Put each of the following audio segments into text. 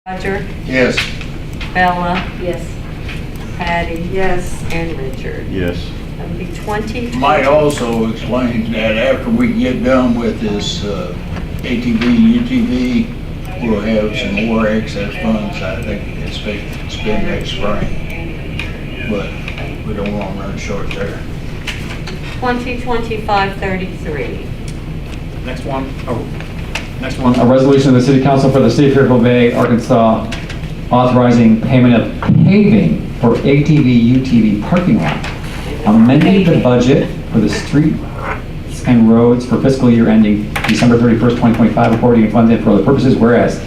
Roger, Yes. Bella, Yes. Patty, Yes. and Richard. Yes. That'll be 20. Might also explain that after we get done with this ATV, UTV, we'll have some more excess funds. I think it's spend next spring, but we don't want to run short there. 2025-33. Next one. Oh, next A one. resolution of the City Council for the City of Fairfield Bay, Arkansas, authorizing payment of paving for ATV, UTV parking lot, amending the budget for the streets and roads for fiscal year ending December 31st, 2025, according to funds and for other purposes, whereas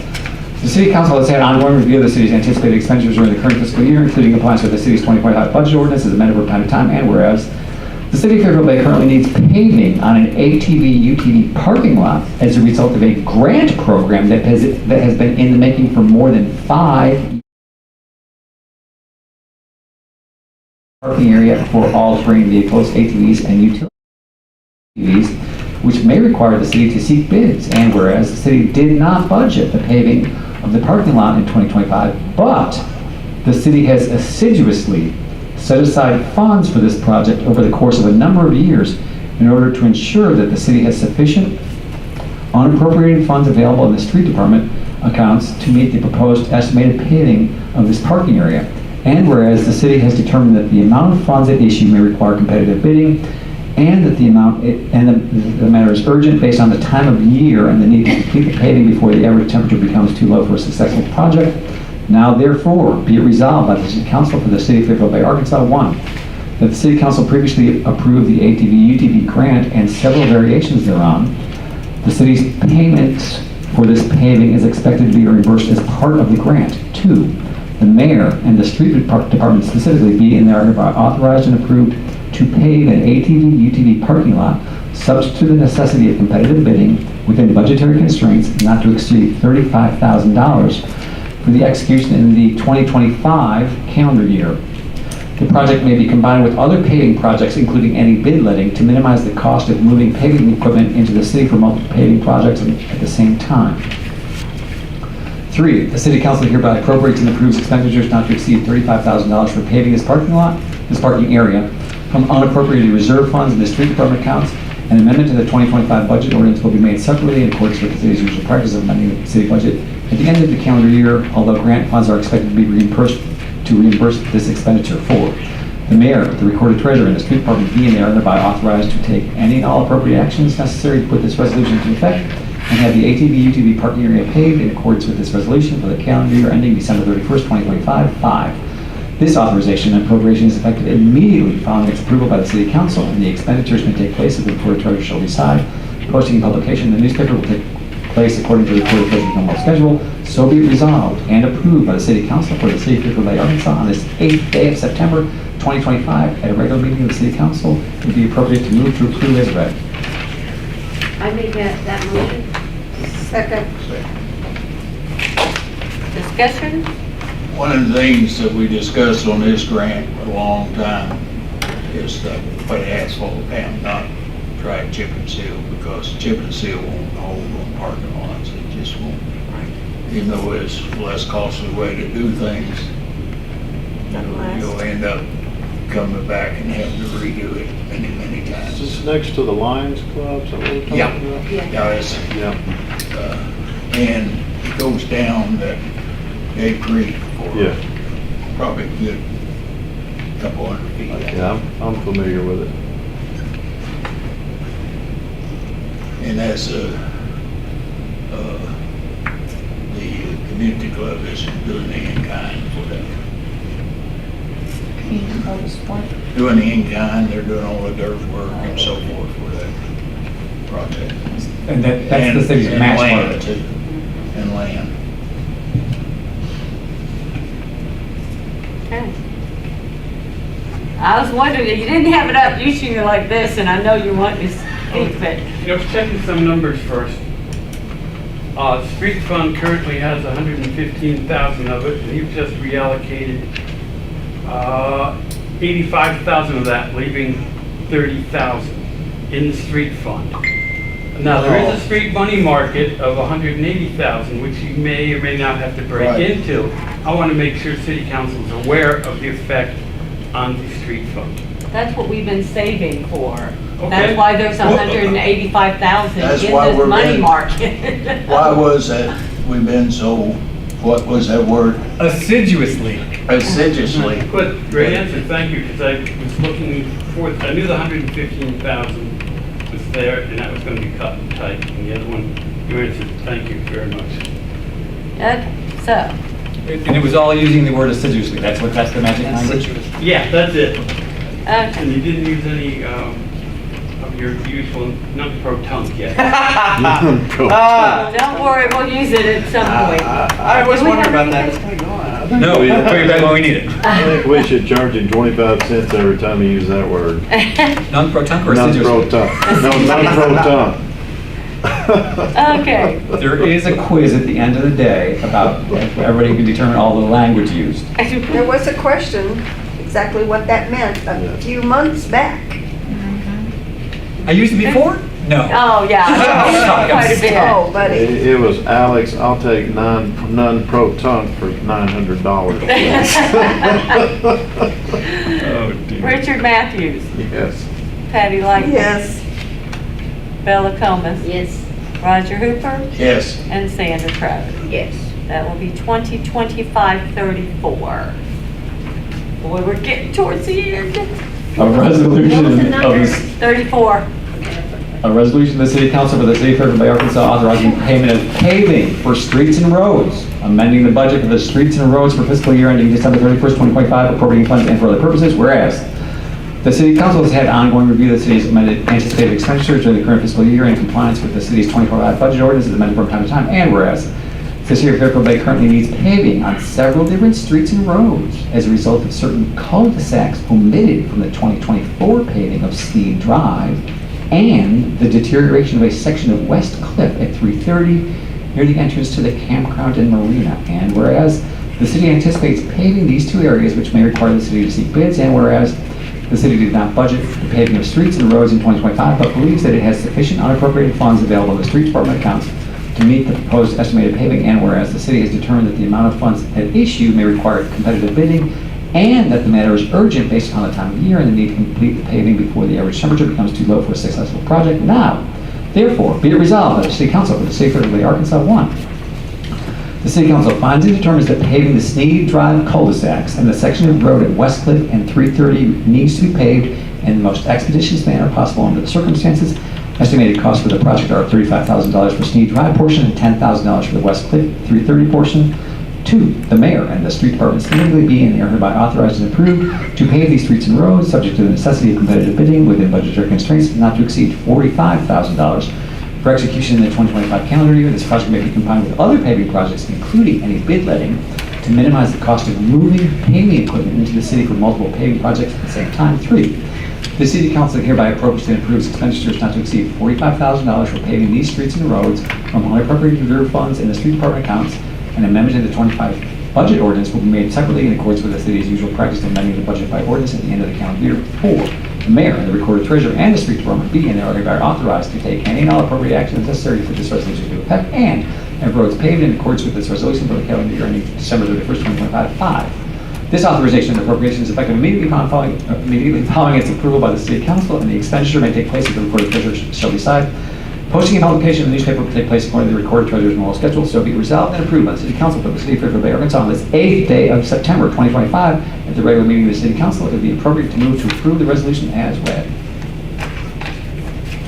the City Council has had ongoing review of the city's anticipated expenditures during the current fiscal year, including compliance with the city's 2025 budget ordinance as amended from time to time, and whereas the City of Fairfield Bay currently needs paving on an ATV, UTV parking lot as a result of a grant program that has been in the making for more than 5 years. Parking area for all terrain vehicles, ATVs, and utilities, which may require the city to seek bids. And whereas the city did not budget the paving of the parking lot in 2025, but the city has assiduously set aside funds for this project over the course of a number of years in order to ensure that the city has sufficient unappropriated funds available in the street department accounts to meet the proposed estimated paving of this parking area. And whereas the city has determined that the amount of funds at issue may require competitive bidding, and that the matter is urgent based on the time of year and the need to complete the paving before the average temperature becomes too low for a successful project. Now therefore, be it resolved by the City Council for the City of Fairfield Bay, Arkansas, 1, that the City Council previously approved the ATV UTV grant and several variations thereon. The city's payments for this paving is expected to be reimbursed as part of the grant. 2, the mayor and the street department specifically be and they are hereby authorized and approved to pave an ATV UTV parking lot subject to the necessity of competitive bidding within budgetary constraints not to exceed $35,000 for the execution in the 2025 calendar year. The project may be combined with other paving projects, including any bid letting, to minimize the cost of moving paving equipment into the city for multiple paving projects at the same time. 3, the City Council hereby appropriates and approves expenditures not to exceed $35,000 for paving this parking area from unappropriated reserve funds in the street department accounts. An amendment to the 2025 budget ordinance will be made separately in accordance with the city's usual practice of amending the city budget at the end of the calendar year, although grant funds are expected to be reimbursed this expenditure. 4, the mayor, the recorded treasurer, and the street department be and they are thereby authorized to take any and all appropriate actions necessary to put this resolution into effect and have the ATV UTV parking area paved in accordance with this resolution for the calendar year ending December 31st, 2025. 5, this authorization and appropriation is effective immediately following its approval by the City Council, and the expenditures may take place if the recorded treasurer shall decide. Posting and publication in the newspaper will take place according to the recorded treasurer's normal schedule. So be it resolved and approved by the City Council for the City of Fairfield Bay, Arkansas, on this 8th day of September 2025 at a regular meeting of the City Council. It would be appropriate to move to approve as read. I make that motion. Second. Discussion? One of the things that we discussed on this grant for a long time is to put asphalt down, not try chip and seal, because chip and seal won't hold on parking lots. It just won't. Even though it's a less costly way to do things, you'll end up coming back and having to redo it many, many times. Is this next to the Lions Club? Is that what we're talking about? Yeah, and it goes down that Gay Creek for probably a good couple hundred feet. Yeah, I'm familiar with it. And that's the community club is doing the in-kind for that. Doing the in-kind, they're doing all the dirt work and so forth for that project. And that's the city's match land part. too, and land. Okay. I was wondering, if you didn't have it up usually like this, and I know you want to speak, but I was checking some numbers first. Street fund currently has 115,000 of it, and you've just reallocated 85,000 of that, leaving 30,000 in the street fund. Now, there is a street money market of 180,000, which you may or may not have to break Right. into. I want to make sure city council is aware of the effect on the street fund. That's what we've been saving for. Okay. That's why there's 185,000 That's in why this we're money in- market. Why was that, we've been so, what was that word? Assiduously. Assiduously. But great answer, thank you, because I was looking for, I knew the 115,000 was there, and that was going to be cut and tight, and the other one, you answered, thank you very much. Okay, so, And it was all using the word assiduously. That's the magic language? Yeah, that's it. okay. And you didn't use any of your usual non-pro-tunc yet. Don't worry, we'll use it at some point. I was Do we wondering have about that. anything? No, we'll put it back when we need it. I think we should charge him 25 cents every time you use that word. Non-pro-tunc or assiduously? Non-pro-tunc. No, non-pro-tunc. Okay. There is a quiz at the end of the day about, everybody can determine all the language used. There was a question, exactly what that meant, a few months back. I used it before? No. Oh, yeah, quite a bit. Oh, buddy. It was, Alex, I'll take non-pro-tunc for $900. Oh, dear. Richard Matthews, Yes. Patty Lightfoot. Yes. Bella Comas. Yes. Roger Hooper. Yes. And Sandra Travers. Yes. That will be 2025-34. Boy, we're getting towards the end. A resolution What was the of number? this, 34. a resolution of the City Council for the City of Fairfield Bay, Arkansas, authorizing payment of paving for streets and roads, amending the budget for the streets and roads for fiscal year ending December 31st, 2025, appropriating funds and for other purposes, whereas the City Council has had ongoing review of the city's amended anticipated expenditures during the current fiscal year in compliance with the city's 2025 budget ordinance as amended from time to time, and whereas the City of Fairfield Bay currently needs paving on several different streets and roads as a result of certain cul-de-sacs omitted from the 2024 paving of Steed Drive and the deterioration of a section of West Cliff at 330 near the entrance to the campground and marina. And whereas the city anticipates paving these two areas, which may require the city to seek bids, and whereas the city did not budget the paving of streets and roads in 2025, but believes that it has sufficient unappropriated funds available in the street department accounts to meet the proposed estimated paving, and whereas the city has determined that the amount of funds at issue may require competitive bidding, and that the matter is urgent based upon the time of year and the need to complete the paving before the average temperature becomes too low for a successful project. Now, therefore, be it resolved by the City Council for the City of Fairfield Bay, Arkansas, 1. The City Council finds and determines that paving the Sneed Drive cul-de-sacs and the section of road at West Cliff and 330 needs to be paved in the most expeditious manner possible under the circumstances. Estimated costs for the project are $35,000 for Sneed Drive portion and $10,000 for the West Cliff 330 portion. 2, the mayor and the street department legally be and are hereby authorized and approved to pave these streets and roads subject to the necessity of competitive bidding within budgetary constraints not to exceed $45,000. For execution in the 2025 calendar year, this project may be combined with other paving projects, including any bid letting, to minimize the cost of moving paving equipment into the city for multiple paving projects at the same time. 3, the City Council hereby approves and approves expenditures not to exceed $45,000 for paving these streets and roads from unappropriated reserve funds in the street department accounts. An amendment to the 25 budget ordinance will be made separately in accordance with the city's usual practice of amending the budget by ordinance at the end of the calendar year. 4, the mayor and the recorder treasurer and the street department be and are hereby authorized to take any and all appropriate actions necessary for this resolution to effect and have roads paved in accordance with this resolution for the calendar year ending December 31st, 2025. 5, this authorization and appropriation is effective immediately following its approval by the City Council, and the expenditure may take place if the recorder treasurer shall decide. Posting and publication in the newspaper will take place according to the recorded treasurer's normal schedule, so be resolved and approved by the City Council for the City of Fairfield Bay, Arkansas on this 8th day of September 2025 at the regular meeting of the City Council. It would be appropriate to move to approve the resolution as read.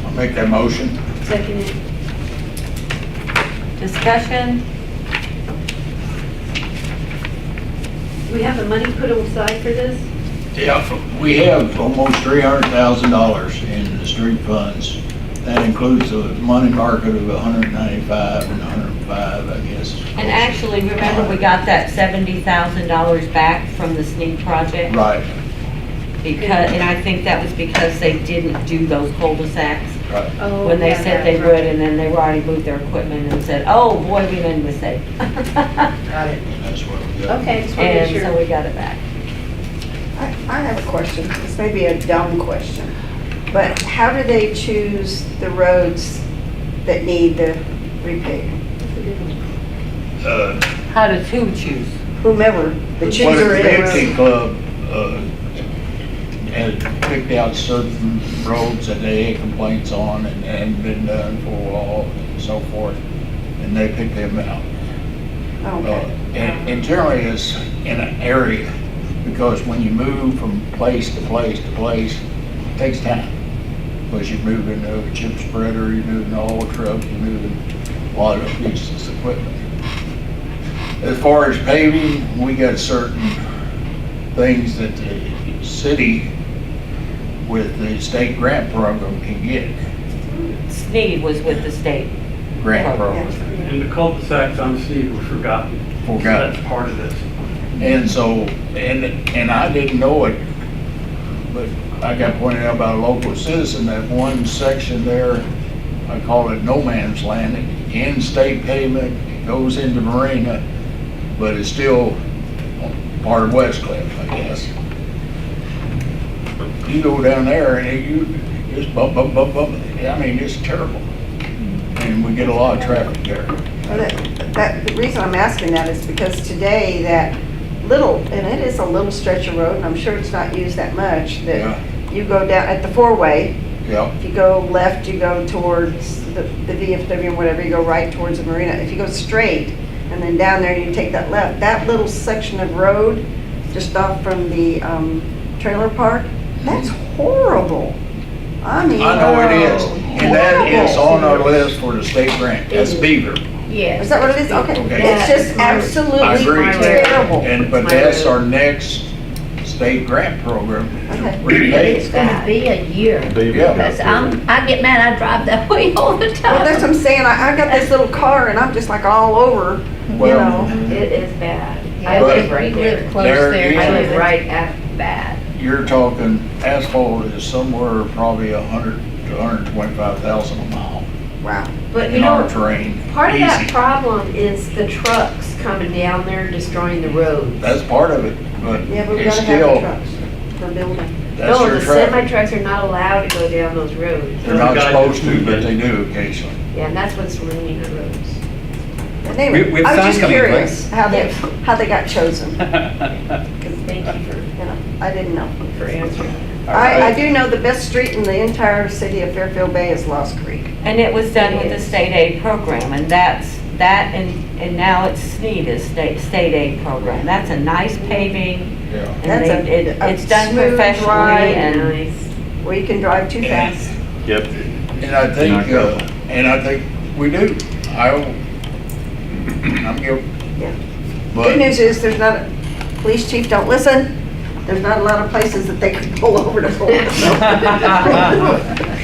I'll make that motion. Second. Discussion? We have the money put aside for this? Yeah, we have almost $300,000 in the street funds. That includes the money market of 195 and 105, I guess. And actually, remember, we got that $70,000 back from the Sneak project? Right, Because, and I think that was because they didn't do those cul-de-sacs right. Oh, when they yeah, said they that's would, right. and then they already moved their equipment and said, oh, boy, we made a mistake. Got it. That's what we got. Okay, just want to And make so sure. we got it back. I have a question. This may be a dumb question, but how do they choose the roads that need the repave? How does who choose? Whomever the But chooser the is. Fifty Club, had picked out certain roads that they had complaints on and hadn't been done for a while and so forth, and they picked them out. Okay. And generally it's in an area, because when you move from place to place to place, it takes time. Because you're moving a chip spreader, you're moving all the truck, you're moving a lot of pieces of equipment. As far as paving, we got certain things that the city with the state grant program can get. Sneed was with the state. Grant Program. program. And the cul-de-sacs on Sneed were forgotten. Forgotten. That's part of this. And so, and I didn't know it, but I got pointed out by a local citizen that one section there, I call it no man's land, in state pavement, it goes into Marina, but it's still part of West Cliff, I guess. You go down there and you just bump. I mean, it's terrible. And we get a lot of traffic there. Well, the reason I'm asking that is because today that little, and it is a little stretch of road, and I'm sure it's not used that much, Yeah. that you go down at the four-way, Yeah, if you go left, you go towards the VFW or whatever, you go right towards the marina. If you go straight and then down there and you take that left, that little section of road just off from the trailer park, that's horrible. I mean. I know it is. And that is horrible. on our list for the state grant. That's Beaver. Is that what it is? Okay. Okay. It's just I absolutely agree. terrible. But that's our next state grant program. Okay. It's gonna be a year. Yeah. Because I get mad, I drive that way all the Well, that's what time. I'm saying. I got this little car and I'm just like all over, you Well, know. It is bad. I But live right there. close there. I live is- right at bad. You're talking asphalt is somewhere probably 100 to 125,000 a mile Wow. But you in our know, terrain. part of that Easy. problem is the trucks coming down there destroying the road. That's part of it, but Yeah, but we it's gotta have the still, trucks for building. that's No, your the traffic. semi-trucks are not allowed to go down those roads. They're not supposed to, but they do occasionally. Yeah, and that's what's ruining the roads. And anyway, We have I was signs just coming in, curious how they got chosen. Thank you You know, I didn't know. for answering. I do know the best street in the entire city of Fairfield Bay is Lost Creek. And it was done with the state aid program, and and now it's Sneed is state aid program. That's a nice paving, Yeah. and That's it's done smooth professionally, ride and Nice. where you can drive too fast. Yep. And I think we do. I'm guilty. Yeah. But Good news is there's not, police chief, don't listen. There's not a lot of places that they could pull over to pull.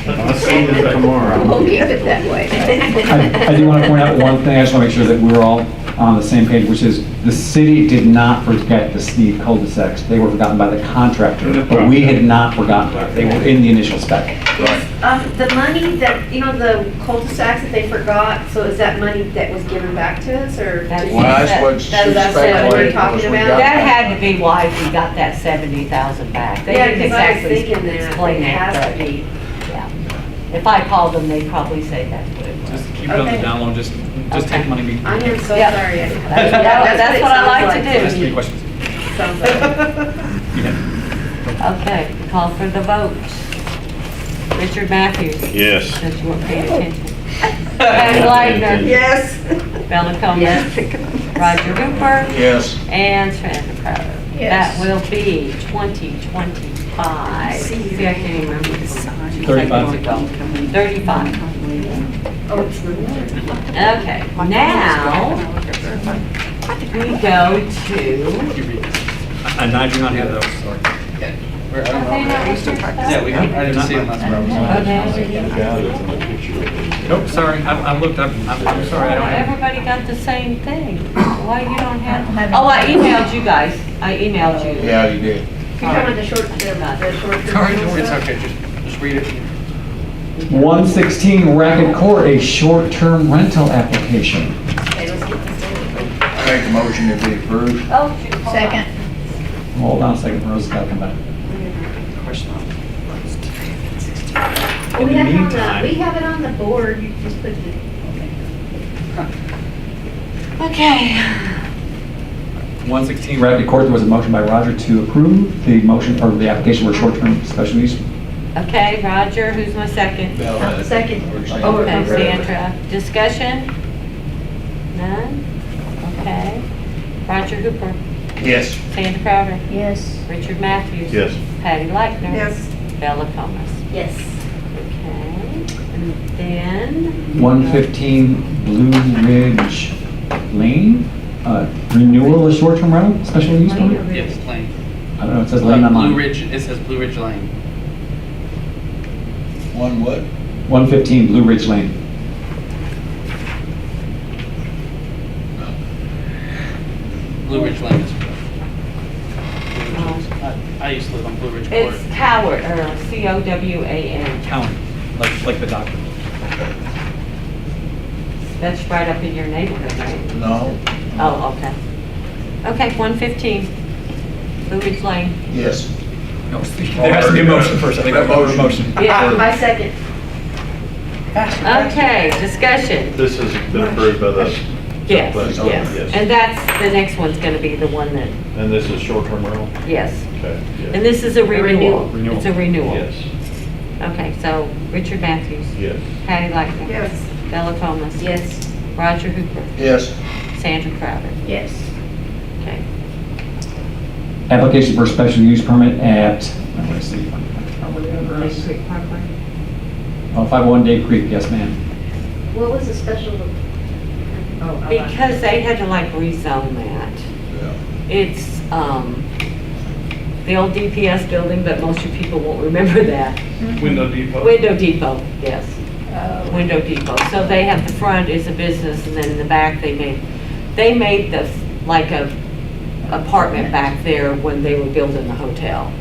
I'll see you tomorrow. We'll keep it that way. I do want to point out one thing, I just want to make sure that we're all on the same page, which is the city did not forget the Sneed cul-de-sacs. They were forgotten by the contractor, but we had not forgotten them. They were in the initial spec. The money that, the cul-de-sacs that they forgot, so is that money that was given back to us, or? That's- well, that's what she That's what we're speculated talking was we about? got that that. had to be why we got that 70,000 back. They Yeah, didn't because I was exactly thinking that, explain it it, has to but, be. yeah. If I called them, they'd probably say that's what it was. Just keep it on the Okay. down low, just take money. I am so Yeah. sorry. That's what I like to do. Ask me questions. Sounds like. Yeah. Okay, call for the vote. Richard Matthews, Yes. since you weren't paying attention. Patty Lightner. Yes. Bella Combs. Yes. Roger Hooper. Yes. And Samantha Crowder. Yes. That will be 2025. See, I can't even remember the sign. 35. 35. Okay, now we go to. And I do not have those, sorry. Yeah, we can, I didn't see them, that's where I was. Nope, sorry, I looked up, I'm sorry, I don't have. Everybody got the same thing. Why you don't have? Oh, I emailed you guys. I emailed you. Yeah, you did. You're talking about the short term. Sorry, it's okay, just read it. 116 Racket Court, a short-term rental application. Make a motion to be approved. Oh, shoot. hold on. Second. Hold on a second, Rose's got to come back. Question. Oh, In we the have it on meantime- we have it on the board, you just put the. Okay. 116, Rapid Court, there was a motion by Roger to approve the motion, or the application for short-term special use. Okay, Roger, who's my second? Second. Okay, Sandra. Discussion? None? Okay. Roger Hooper. Yes. Sandra Crowder. Yes. Richard Matthews. Yes. Patty Lightner. Yes. Bella Thomas. Yes. Okay. And then, 115 Blue Ridge Lane, renewal of short-term rental, special use permit? Yes, Lane. I don't know, it says Lane on mine. Blue Ridge, it says Blue Ridge Lane. One what? 115 Blue Ridge Lane. Blue Ridge Lane is. I used to live on Blue Ridge Court. it's Coward, or C-O-W-A-N. County, like the doctor. That's right up in your neighborhood, right? No. Oh, okay. Okay, 115, Blue Ridge Lane. Yes. No, there has to be a motion first. I think that's a motion. Yeah. My second. Okay, discussion. This has been approved by the, Yes, Yes. yes. And that's, the next one's gonna be the one that, and this is short-term rental? yes. Okay. yeah. And this is a renewal. Renewal. It's a renewal. Yes, Okay, so Richard Matthews. yes. Patty Lightner. Yes. Bella Thomas. Yes. Roger Hooper. Yes. Sandra Crowder. Yes. Okay. Application for a special use permit at, let me see. Lake Creek Parkway. 501 Dave Creek, yes ma'am. What was the special? Because they had to like rezone that. Yeah. It's, the old DPS building, but most of you people won't remember that. Window Depot. Window Depot, yes. Window Depot. So they have, the front is a business, and then in the back, they made the, like a apartment back there when they were building the hotel.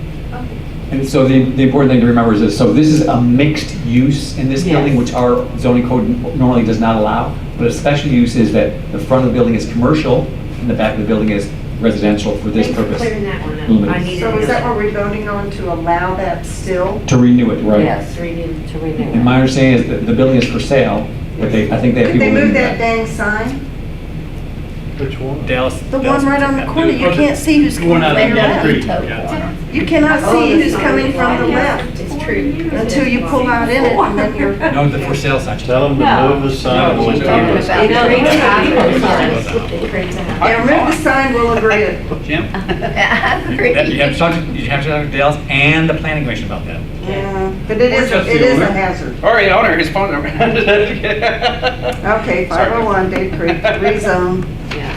And so the important thing to remember is this, so this is a mixed use in this building, Yes. which our zoning code normally does not allow. But a special use is that the front of the building is commercial, and the back of the building is residential for this Thanks for purpose. clearing that one up. Limited. I needed So to is that know what we're voting on, to allow that still? To renew it, right? Yes, to renew And my it. understanding is that the building is for sale, but I think they have Did people they move living that there. dang sign? Which one? Dallas. The one right on the corner, you can't see who's The one coming out from of the Mill left. Creek. Yeah. You cannot Oh, see the who's sign. coming from the left It's true. until you pull out in it, and then you're, No, the for sale section. Tell them to No. move the sign. No, We'll it's do not. it. You know, they It's have not. those signs. It creates a house. yeah, remove the sign, we'll agree it. Jim? I You agree. have to talk to Dallas and the planning commission about that. Yeah, but it is, Or just it the is a owner. hazard. All right, owner, his phone number. Okay, 501 Dave Creek, rezone. Yeah.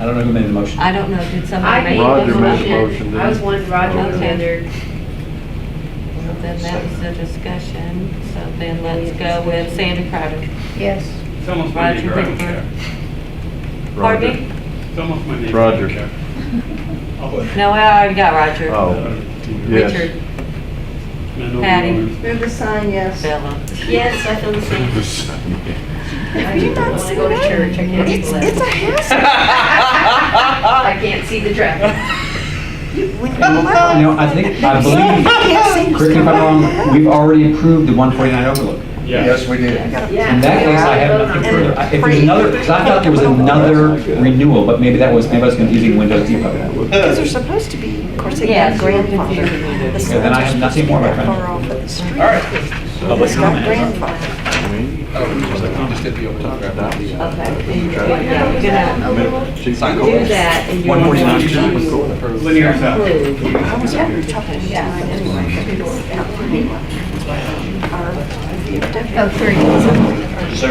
I don't know who made the motion. I don't know, did I somebody make made a Roger the made the motion? motion. I was one, Roger was the Okay. other. Well, then that was the discussion, so then let's go with Sandy Crowder. Yes. It's almost my Roger neighbor, I don't Hooper. care. Pardon me? It's almost my neighbor. Roger. I don't care. No, I already got Roger. Oh, yes. Richard, I know the Patty. owners. Move the sign, yes. Bella. Yes, I feel the same. I you don't not want to seen go to that? church, I can't It's do a that. hazard. I can't see the traffic. When you pull out, You know, I think, I you believe, can't see who's correct me if I'm coming wrong, from the we've already approved the 149 overlook. Yes, we did. Yeah. In that case, I have nothing further. If there's another, because I thought there was another renewal, but maybe I was confusing Windows Depot. Because they're supposed to be, of course, they Yeah, got so we're grandfather. confusing you. The Yeah, then signs I are have supposed nothing to be more, my that friend. far off of the street. All right. It's got grandfather. Okay. You're gonna do that and you're going to 149. Linear south. include. I was having trouble tonight anyway. Oh, three. Is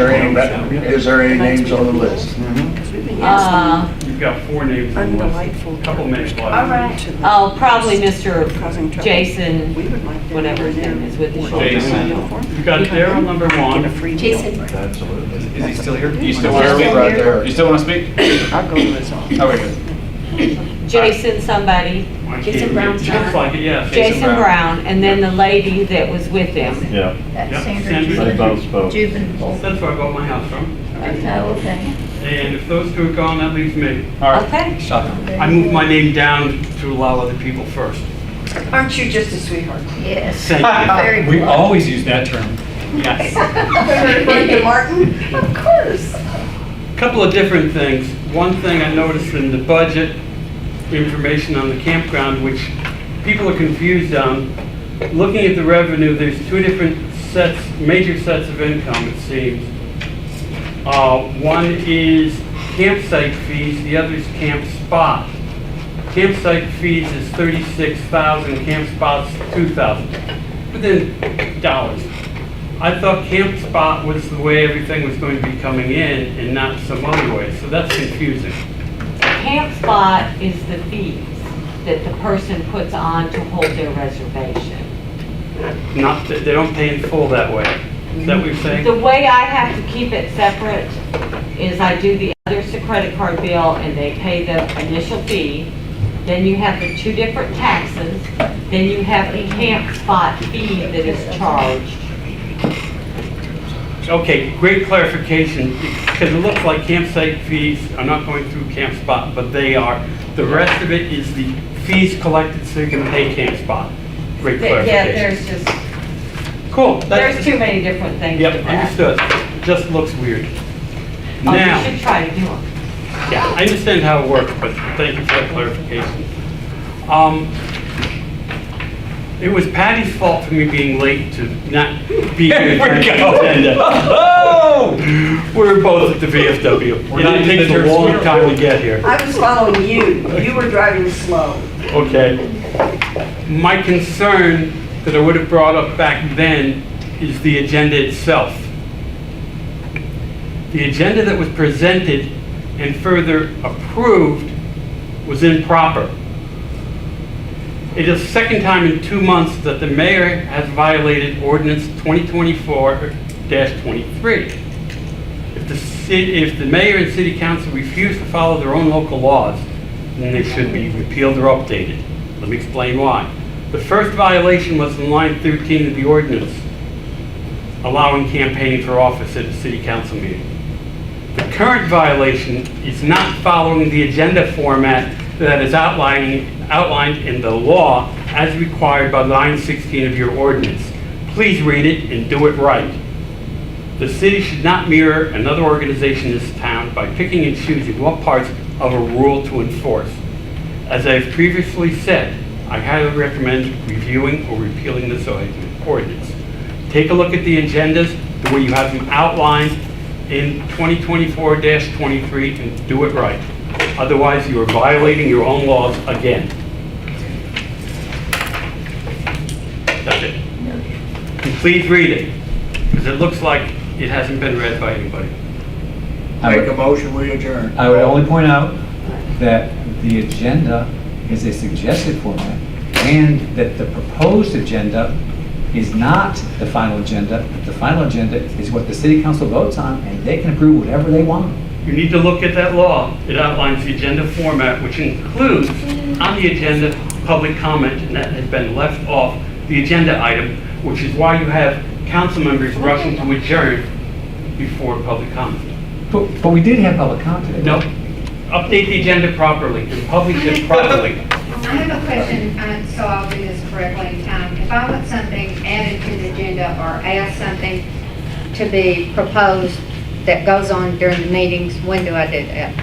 there any names on the list? You've got 4 names on the list. Undelightful. Couple minutes left. All right. Oh, probably Mr. Causing trouble. Jason, We would like to whatever his name is with the short-term Jason. rental. You've got Daryl number Get a 1. free meal. Jason. Absolutely. Is he still here? You Still still want to speak? right there. You still want to speak? I'll go to his office. Oh, very good. Jason somebody, I can't Jason read. Brown's Looks not. like it, yes. Jason Brown, and then the lady that was with him. Yeah, That's Yep, Sandra Sandra. they both spoke. Juvenile. That's where I bought my house from. Oh, okay. And if those 2 are gone, that leaves me. All right. Okay. Shotgun. I moved my name down to allow other people first. Aren't you just a sweetheart? Yes. Thank Very you. We good. always use that term. Yes. Brenda Martin? Of course. Couple of different things. One thing I noticed in the budget information on the campground, which people are confused on, looking at the revenue, there's two different sets, major sets of income, it seems. One is campsite fees, the other is camp spot. Campsite fees is 36,000, camp spots 2,000, within dollars. I thought camp spot was the way everything was going to be coming in and not some other way, so that's confusing. Camp spot is the fees that the person puts on to hold their reservation. Not, they don't pay in full that way. Is that what you're saying? The way I have to keep it separate is I do the others to credit card bill and they pay the initial fee. Then you have the two different taxes. Then you have a camp spot fee that is charged. Okay, great clarification, because it looks like campsite fees are not going through camp spot, but they are. The rest of it is the fees collected so you can pay camp spot. Great Yeah, clarification. there's just, Cool. there's too many different things Yep, to that. understood. It just looks weird. Oh, Now, you should try to do them. yeah, I understand how it works, but thank you for that clarification. It was Patty's fault for me being late to not be here. Oh! We're both at the VFW. We're It not didn't take using us a the long term time to get here. I was following you. You were driving slow. Okay. My concern that I would have brought up back then is the agenda itself. The agenda that was presented and further approved was improper. It is the second time in 2 months that the mayor has violated ordinance 2024-23. If the mayor and city council refuse to follow their own local laws, then they should be repealed or updated. Let me explain why. The first violation was in line 13 of the ordinance, allowing campaigning for office at a city council meeting. The current violation is not following the agenda format that is outlined in the law as required by line 16 of your ordinance. Please read it and do it right. The city should not mirror another organization in this town by picking and choosing what parts of a rule to enforce. As I've previously said, I highly recommend reviewing or repealing this ordinance. Take a look at the agendas, the way you have them outlined in 2024-23, and do it right. Otherwise, you are violating your own laws again. That's it. And please read it, because it looks like it hasn't been read by anybody. Make a motion, we adjourn. I would only point out that the agenda is a suggested format, and that the proposed agenda is not the final agenda. The final agenda is what the city council votes on, and they can approve whatever they want. You need to look at that law. It outlines the agenda format, which includes on the agenda public comment, and that has been left off the agenda item, which is why you have council members rushing to adjourn before public comment. But we did have public comment today. No, update the agenda properly and publish it properly. I have a question, so I'll do this correctly. If I want something added to the agenda or ask something to be proposed that goes on during the meetings, when do I do that?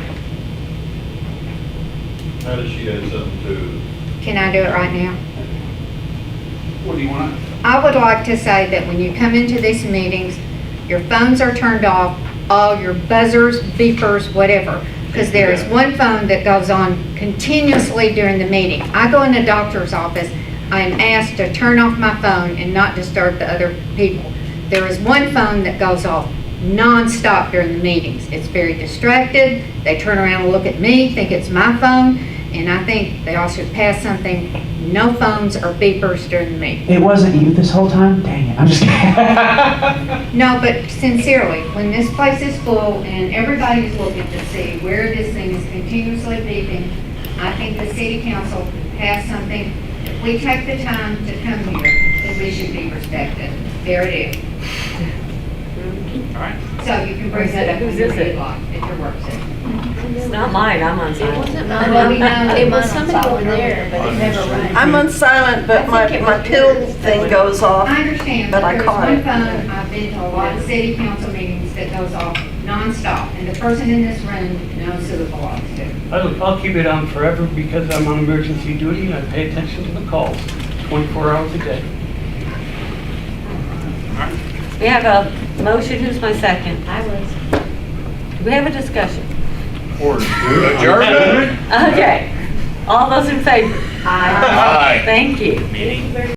How does she add something to? Can I do it right now? What do you want? I would like to say that when you come into these meetings, your phones are turned off, all your buzzers, beepers, whatever. Because there is one phone that goes on continuously during the meeting. I go in the doctor's office, I am asked to turn off my phone and not disturb the other people. There is one phone that goes off non-stop during the meetings. It's very distracted. They turn around and look at me, think it's my phone, and I think they all should pass something, no phones or beepers during the meeting. It wasn't you this whole time? Dang it, I'm just kidding. No, but sincerely, when this place is full and everybody's looking to see where this thing is continuously beeping, I think the city council has something. If we take the time to come here, then we should be respected. There it is. All right. So you can bring that up when you're at your work session. It's not mine, I'm on It silent. wasn't Well, we know mine. It was mine on somebody over silent. there, but it never rang. I'm on silent, but I think it my was pill yours. thing goes off. I understand, But but I there's caught one it. phone, I've been to a lot of city council meetings that goes off nonstop, and the person in this room knows who it belongs to. I'll keep it on forever because I'm on emergency duty and I pay attention to the calls 24 hours a day. We have a motion, who's my second? I was. Do we have a discussion? Or adjournment? Okay, all those in favor? Aye. Thank you. Thank you very